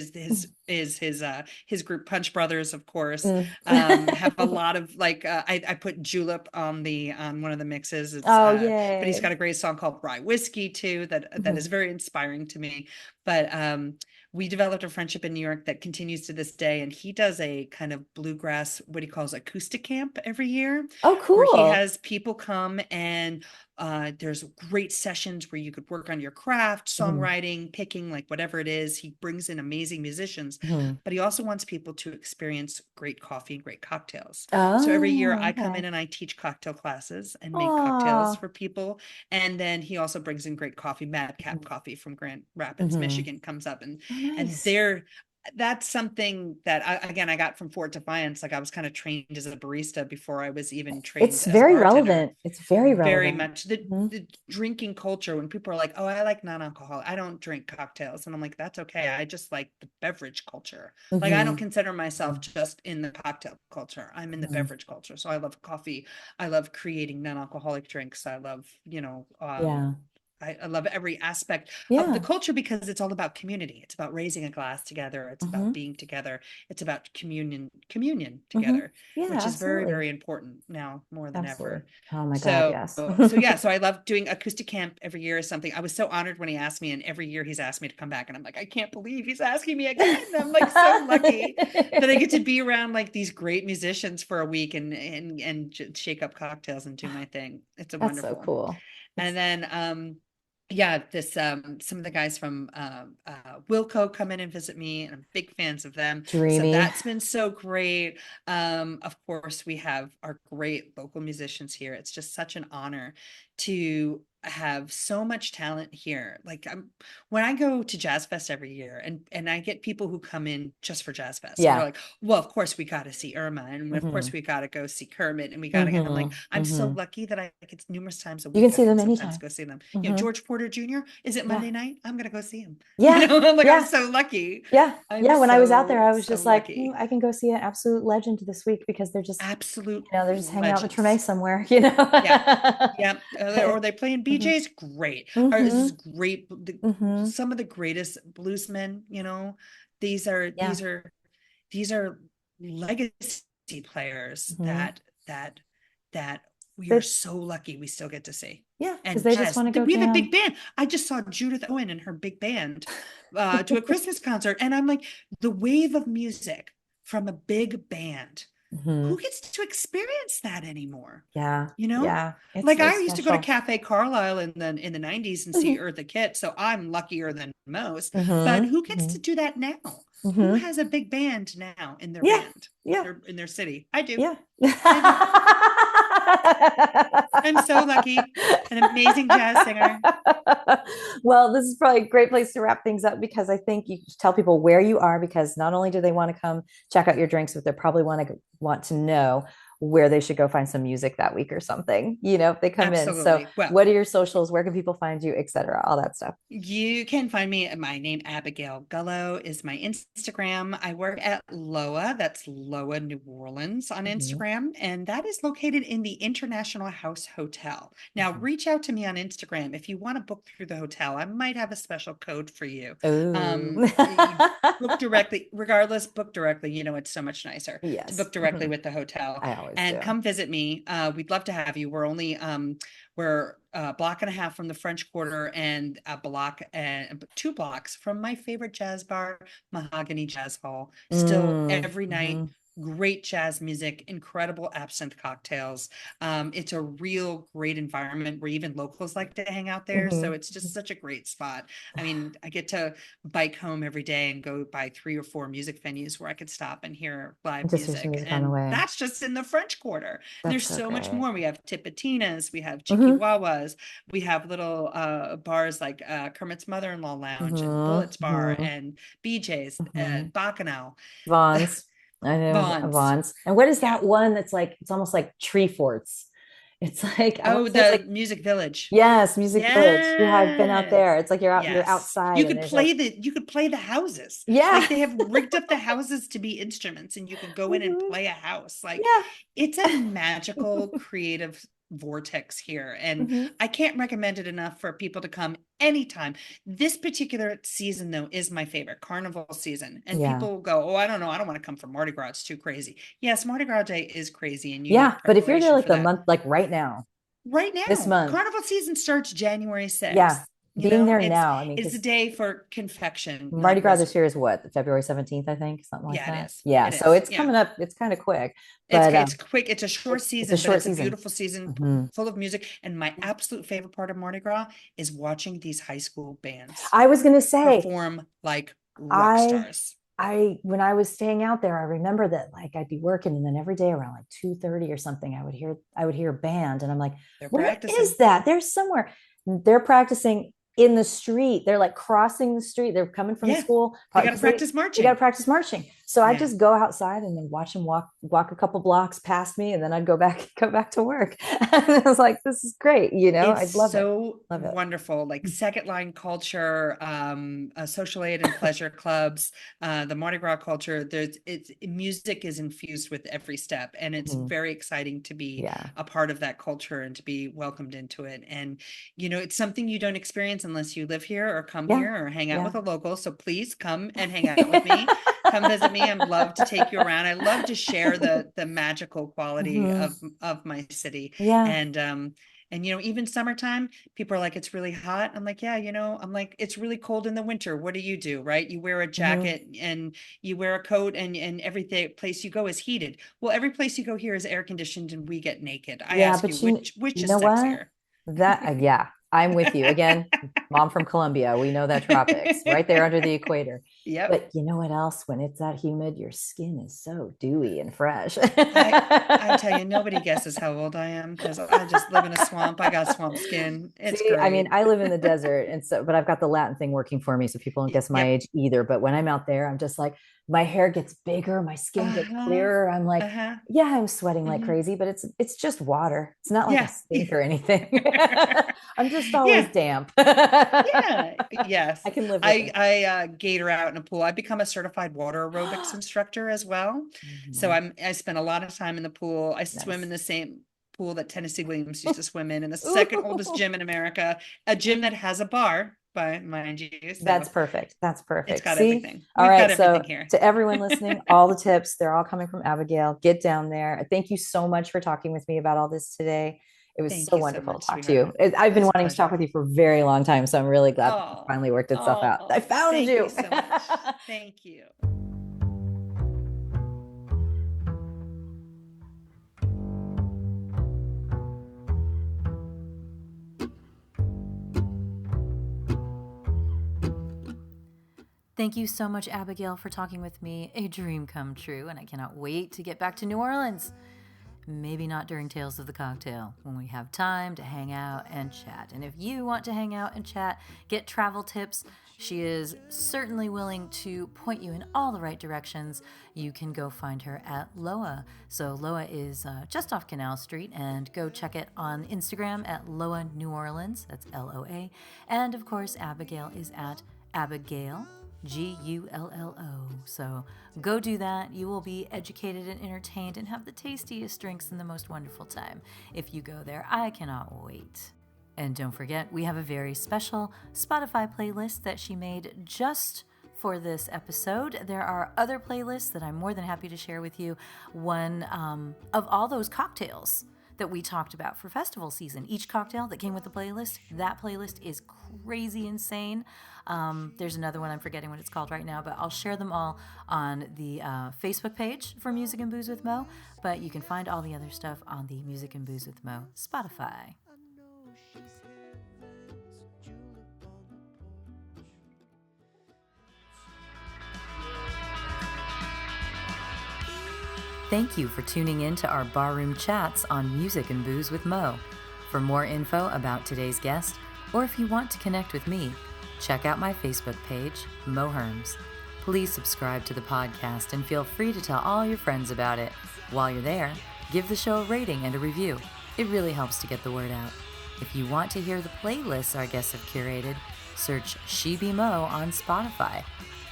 is his group Punch Brothers, of course. Mm. Have a lot of like I put julep on the on one of the mixes. It's Oh, but he's yay. got a great song called Rye Whiskey too that is very inspiring to me. But we developed a friendship in New York that continues to this day. And he does a kind of bluegrass, what he calls acoustic camp every year, Oh, where he cool. has people come and there's great sessions where you could work on your craft, songwriting, picking, like whatever it is. He brings in amazing musicians, but he also wants people to experience great coffee and great cocktails. So every year Oh, I come in okay. and I teach cocktail classes and make cocktails Oh. for people. And then he also brings in great coffee. Madcap Coffee from Grand Rapids, Mhm. Michigan comes up, and Oh, and nice. they're that's something that I got from Fort Defiance. Like I was kind of trained as a barista before I was even trained It's as a very bartender. relevant. It's very Very relevant. much the drinking culture, when people are like, oh, I like non-alcohol, I don't drink cocktails, and I'm like, that's okay, I just like the beverage culture. Like I don't Mhm. consider myself just in the cocktail culture, I'm in the Mhm. beverage culture. So I love coffee, I love creating non-alcoholic drinks, I love Yeah. I love every aspect of the Yeah. culture because it's all about community. It's about raising a glass together. It's about Mhm. being together. It's about communion Mhm. together, Yeah, which is very, absolutely. very important now more than Absolutely. ever. Oh my God, So, yes. so yeah, so I love doing acoustic camp every year is something. I was so honored when he asked me, and every year he's asked me to come back, and I'm like, I can't believe he's asking me again. I'm like so lucky that I get to be around like these great musicians for a week and shake up cocktails and do my thing. It's a That's so wonderful. cool. And It's then yeah, this some of the guys from Wilco come in and visit me, and I'm big fans of them. So dreamy. that's been so great. Of course, we have our great local musicians here. It's just such an honor to have so much talent here. Like when I go to Jazz Fest every year, and I get people who come in just for Jazz Fest, and they're Yeah. like, well, of course we got to see Irma, and of course Hmm. we got to go see Kermit, and we got to get. I'm like, Hmm. I'm so Hmm. lucky that I get numerous times a You can week. I see can them sometimes anytime. go see them. Hmm. George Porter Jr. Is it Yeah. Monday night? I'm gonna go see him. Yeah. I'm like, I'm Yeah. so lucky. Yeah. I'm Yeah. When I was out there, so, I was so just like, lucky. I can go see an absolute legend this week because Absolute they're just hanging out in the Treme legends. somewhere, Yeah. Yeah. Or they playing Hmm. BJ's great. Or this Hmm. is great. Hmm. Some of the greatest bluesmen, these are, Yeah. these are, these are legacy players Hmm. that we are They, so lucky we still get to see. yeah, because And they just jazz, want to go we have a big jam. band. I just saw Judith Owen and her big band to a Christmas concert, and I'm like, the wave of music from a big band. Hmm. Who gets to experience that anymore? Yeah. You know, Yeah. like I It's used to go to special. Cafe Carlisle in the 90s and see Hmm. Eartha Kitt, so I'm luckier than most. But Hmm. who gets Hmm. to do that now? Who Hmm. has a big band now in their Yeah. band, Yeah. in their city? I do. Yeah. I do. I'm so lucky. An amazing jazz singer. Well, this is probably a great place to wrap things up because I think you tell people where you are because not only do they want to come check out your drinks, but they probably want to know where they should go find some music that week or something, if they come in. So Absolutely. Well, what are your socials? Where can people find you, et cetera, all that stuff? you can find me at my name, Abigail. Gullo is my Instagram. I work at Loa, that's Loa New Orleans on Mhm. Instagram, and that is located in the International House Hotel. Now, Mhm. reach out to me on Instagram if you want to book through the hotel. I might have a special code for you. Oh. You book directly, regardless, book directly. It's so much nicer to Yes. book directly Mhm. with the hotel I always and do. come visit me. We'd love to have you. We're a block and a half from the French Quarter and a block and 2 blocks from my favorite jazz bar, Mahogany Jazz Hall. Still every night, Mhm. great jazz music, incredible absinthe cocktails. It's a real great environment where even locals like to hang out there. So it's just such a great spot. I mean, I get to bike home every day and go by 3 or 4 music venues where I could stop and hear live Just hear some music. music on the And way. that's just in the French Quarter. That's There's so so much great. more. We have Tipitinas, we have Chihuahuas, we have little bars like Kermit's Mother-in-Law Lounge and Bullets Bar and BJ's, Bacchanal. Vaughn's. I know Vaughn's. Vaughn's. And what is Yeah. that one that's like, it's almost like Tree Forts. It's like, I Oh, want to say it's the like, Music Village. yes, Music Village. Yeah, I've been out there. Yes. It's like you're Yes. outside You and could there's play like, you could play the houses. yeah. Like they have rigged up the houses to be instruments and you could go in and play a house. Like Yeah. it's a magical creative vortex here. And I can't recommend it enough for people to come anytime. This particular season though is my favorite, carnival season. And people go, oh, I don't know, I don't want to come for Mardi Gras, it's too crazy. Yes, Mardi Gras Day is crazy and you need But if you're there preparation like for the that. month, like right now, this Now, month, carnival season starts January 6th. yeah, You being know, there now, I mean, it's a day for confection. Mardi not Gras this year is what, February 17th, I think, something like Yeah, it that. is. Yeah, It so is. it's coming up. It's kind of quick, It's but quick. It's a short season, short but it's a season. beautiful season full of music. And my absolute favorite part of Mardi Gras is watching these high school bands I was going to say, perform like rock stars. When I was staying out there, I remember that like I'd be working and then every day around like 2:30 or something, I would hear a band and I'm like, They're where practicing. is that? There's somewhere. They're practicing in the street. They're like crossing the street. They're coming from school. They got to practice marching. They got to practice marching. So I just go outside and then watch them walk a couple blocks past me, and then I'd go back to work. And I was like, this is great. You know, It's I love so it. wonderful. Like second line culture, social aid and pleasure clubs, the Mardi Gras culture. Music is infused with every step, and it's very exciting to be a part of that culture and to be welcomed into it. And you know, it's something you don't experience unless you live here or come here or hang out with a local. So please come and hang out with me. Come visit me. I'd love to take you around. I love to share the magical quality of my city. And you know, even summertime, people are like, it's really hot. I'm like, yeah, you know, I'm like, it's really cold in the winter. What do? Right? You wear a jacket and you wear a coat and every place you go is heated. Well, every place you go here is air conditioned and we get naked. I ask you, which is sexier? That I'm with you again. Mom from Colombia, we know that tropics right there under the equator. Yeah. But you know what else? When it's that humid, your skin is so dewy and fresh. I tell you, nobody guesses how old I am because I just live in a swamp. I got swamp skin. It's great. I mean, I live in the desert, and so, but I've got the Latin thing working for me, so people don't guess my age either. But when I'm out there, I'm just like, my hair gets bigger, my skin gets clearer. I'm like, yeah, I'm sweating like crazy, but it's just water. It's not like a stink or anything. I'm just always damp. Yes. I can live with I gator out in a pool. I've become a certified water aerobics instructor as well. So I spend a lot of time in the pool. I swim in the same pool that Tennessee Williams used to swim in the second oldest gym in America, a gym that has a bar. By mind you, so that's perfect. That's perfect. It's got everything. All right, so here. To everyone listening, all the tips, they're all coming from Abigail. Get down there. Thank you so much for talking with me about all this today. It was so wonderful to talk to you. I've been wanting to talk with you for a very long time, so I'm really glad it finally worked itself out. I found you. Thank you so much. Thank you. Thank you so much, Abigail, for talking with me. A dream come true, and I cannot wait to get back to New Orleans. Maybe not during Tales of the Cocktail, when we have time to hang out and chat. And if you want to hang out and chat, get travel tips, she is certainly willing to point you in all the right directions. You can go find her at Loa. So Loa is just off Canal Street, and go check it on Instagram at Loa New Orleans. That's Loa. And of course, Abigail is at Abigail, Gullo. So go do that. You will be educated and entertained and have the tastiest drinks and the most wonderful time if you go there. I cannot wait. And don't forget, we have a very special Spotify playlist that she made just for this episode. There are other playlists that I'm more than happy to share with you. One of all those cocktails that we talked about for festival season. Each cocktail that came with the playlist, that playlist is crazy insane. There's another one, I'm forgetting what it's called right now, but I'll share them all on the Facebook page for Music and Booze with Mo. But you can find all the other stuff on the Music and Booze with Mo Spotify. Thank you for tuning in to our barroom chats on Music and Booze with Mo. For more info about today's guest, or if you want to connect with me, check out my Facebook page, Mo Herms. Please subscribe to the podcast and feel free to tell all your friends about it. While you're there, give the show a rating and a review. It really helps to get the word out. If you want to hear the playlists our guests have curated, search She Be Mo on Spotify,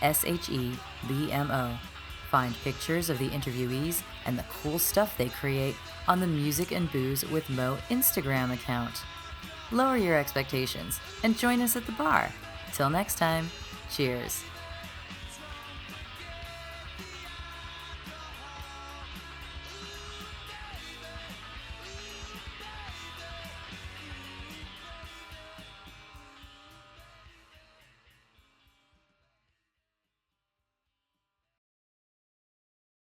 SHEBMO. Find pictures of the interviewees and the cool stuff they create on the Music and Booze with Mo Instagram account. Lower your expectations and join us at the bar. Till next time, cheers.